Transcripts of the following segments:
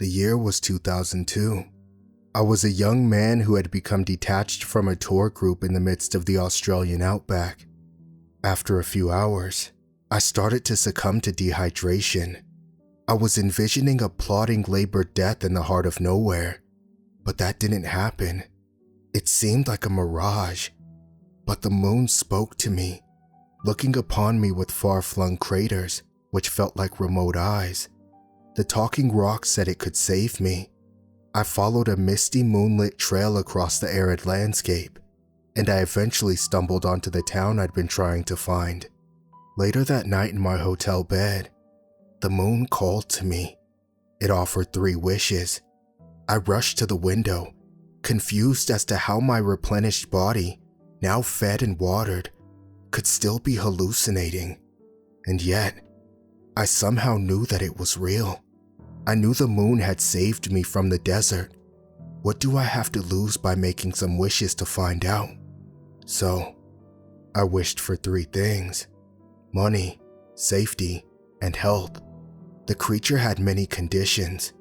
The year was 2002. I was a young man who had become detached from a tour group in the midst of the Australian outback. After a few hours, I started to succumb to dehydration. I was envisioning a plodding labored death in the heart of nowhere, but that didn't happen. It seemed like a mirage, but the moon spoke to me, looking upon me with far-flung craters, which felt like remote eyes. The talking rock said it could save me. I followed a misty moonlit trail across the arid landscape, and I eventually stumbled onto the town I'd been trying to find. Later that night in my hotel bed, the moon called to me. It offered 3 wishes. I rushed to the window, confused as to how my replenished body, now fed and watered, could still be hallucinating. And yet, I somehow knew that it was real. I knew the moon had saved me from the desert. What do I have to lose by making some wishes to find out? So, I wished for 3 things: money, safety, and health. The creature had many conditions,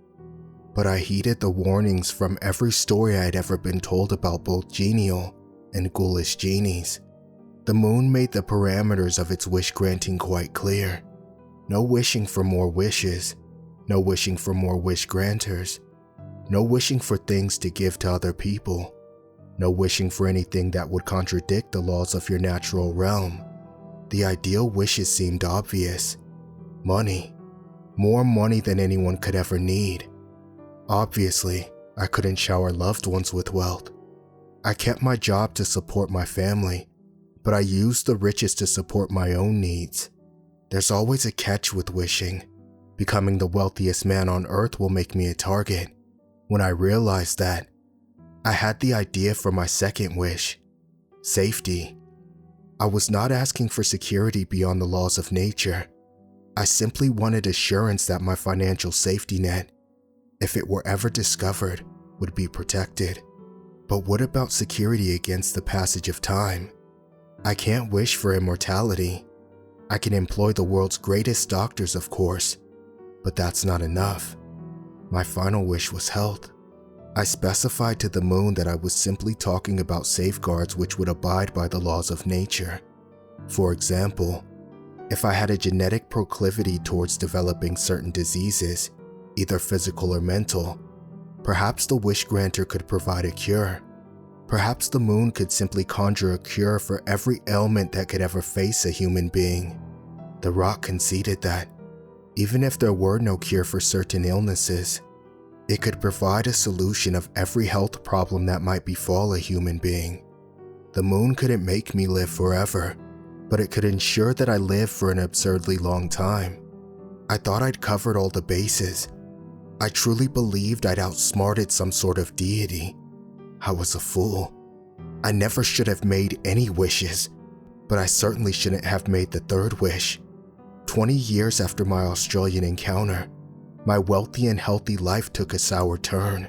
but I heeded the warnings from every story I had ever been told about both genial and ghoulish genies. The moon made the parameters of its wish granting quite clear. No wishing for more wishes, no wishing for more wish granters, no wishing for things to give to other people, no wishing for anything that would contradict the laws of your natural realm. The ideal wishes seemed obvious. Money. More money than anyone could ever need. Obviously, I couldn't shower loved ones with wealth. I kept my job to support my family, but I used the riches to support my own needs. There's always a catch with wishing. Becoming the wealthiest man on earth will make me a target. When I realized that, I had the idea for my second wish: safety. I was not asking for security beyond the laws of nature. I simply wanted assurance that my financial safety net, if it were ever discovered, would be protected. But what about security against the passage of time? I can't wish for immortality. I can employ the world's greatest doctors, of course, but that's not enough. My final wish was health. I specified to the moon that I was simply talking about safeguards which would abide by the laws of nature. For example, if I had a genetic proclivity towards developing certain diseases, either physical or mental, perhaps the wish granter could provide a cure. Perhaps the moon could simply conjure a cure for every ailment that could ever face a human being. The rock conceded that, even if there were no cure for certain illnesses, it could provide a solution of every health problem that might befall a human being. The moon couldn't make me live forever, but it could ensure that I live for an absurdly long time. I thought I'd covered all the bases. I truly believed I'd outsmarted some sort of deity. I was a fool. I never should have made any wishes, but I certainly shouldn't have made the third wish. 20 years after my Australian encounter, my wealthy and healthy life took a sour turn.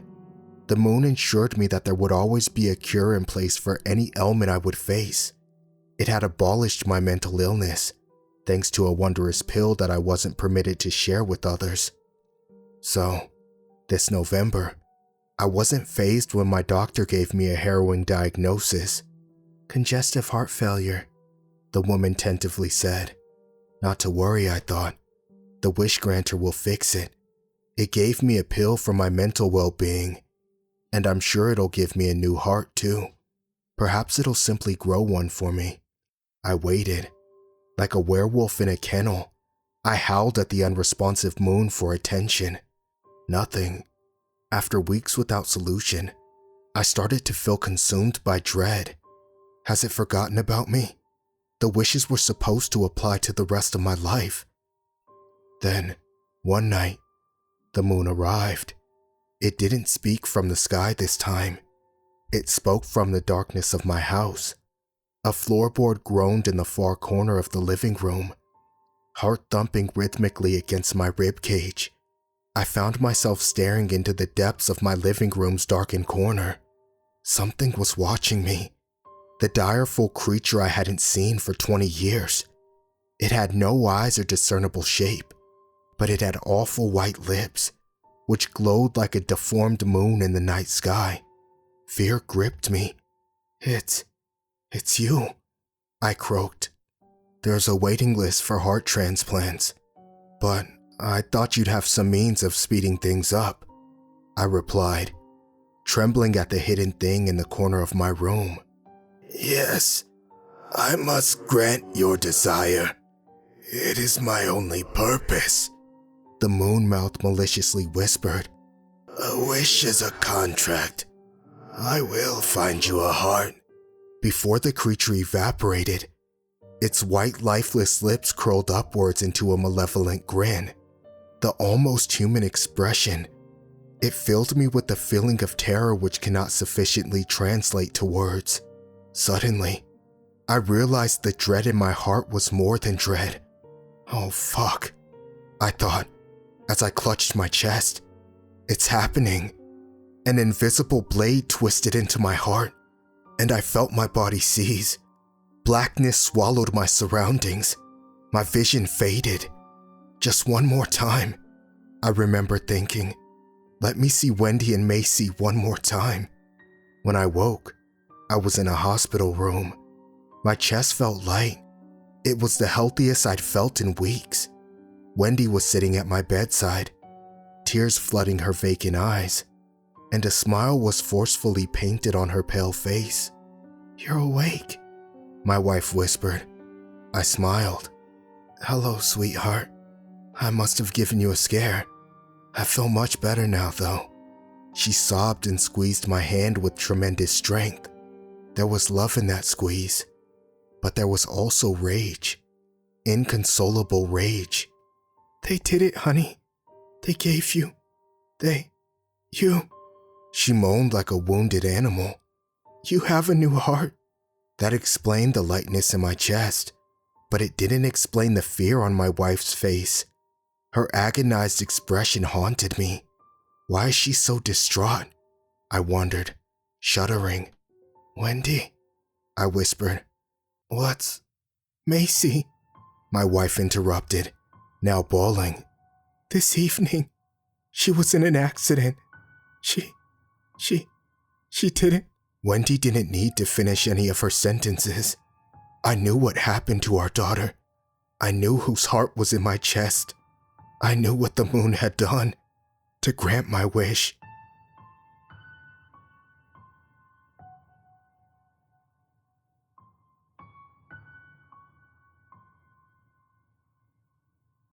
The moon ensured me that there would always be a cure in place for any ailment I would face. It had abolished my mental illness, thanks to a wondrous pill that I wasn't permitted to share with others. So, this November, I wasn't fazed when my doctor gave me a harrowing diagnosis. Congestive heart failure, the woman tentatively said. Not to worry, I thought. The wish granter will fix it. It gave me a pill for my mental well-being, and I'm sure it'll give me a new heart too. Perhaps it'll simply grow one for me. I waited. Like a werewolf in a kennel, I howled at the unresponsive moon for attention. Nothing. After weeks without solution, I started to feel consumed by dread. Has it forgotten about me? The wishes were supposed to apply to the rest of my life. Then, one night, the moon arrived. It didn't speak from the sky this time. It spoke from the darkness of my house. A floorboard groaned in the far corner of the living room, heart thumping rhythmically against my ribcage. I found myself staring into the depths of my living room's darkened corner. Something was watching me. The direful creature I hadn't seen for 20 years. It had no eyes or discernible shape, but it had awful white lips, which glowed like a deformed moon in the night sky. Fear gripped me. It's you, I croaked. There's a waiting list for heart transplants, but I thought you'd have some means of speeding things up, I replied, trembling at the hidden thing in the corner of my room. Yes, I must grant your desire. It is my only purpose, the moon mouth maliciously whispered. A wish is a contract. I will find you a heart. Before the creature evaporated, its white lifeless lips curled upwards into a malevolent grin. The almost human expression. It filled me with the feeling of terror which cannot sufficiently translate to words. Suddenly, I realized the dread in my heart was more than dread. Oh fuck, I thought, as I clutched my chest. It's happening. An invisible blade twisted into my heart, and I felt my body seize. Blackness swallowed my surroundings. My vision faded. Just one more time, I remember thinking. Let me see Wendy and Macy one more time. When I woke, I was in a hospital room. My chest felt light. It was the healthiest I'd felt in weeks. Wendy was sitting at my bedside, tears flooding her vacant eyes, and a smile was forcefully painted on her pale face. You're awake, my wife whispered. I smiled. Hello, sweetheart. I must have given you a scare. I feel much better now, though. She sobbed and squeezed my hand with tremendous strength. There was love in that squeeze, but there was also rage. Inconsolable rage. They did it, honey. They gave you. You. She moaned like a wounded animal. You have a new heart. That explained the lightness in my chest, but it didn't explain the fear on my wife's face. Her agonized expression haunted me. Why is she so distraught? I wondered, shuddering. Wendy, I whispered. What's... Macy, my wife interrupted, now bawling. This evening, she was in an accident. She didn't... Wendy didn't need to finish any of her sentences. I knew what happened to our daughter. I knew whose heart was in my chest. I knew what the moon had done to grant my wish.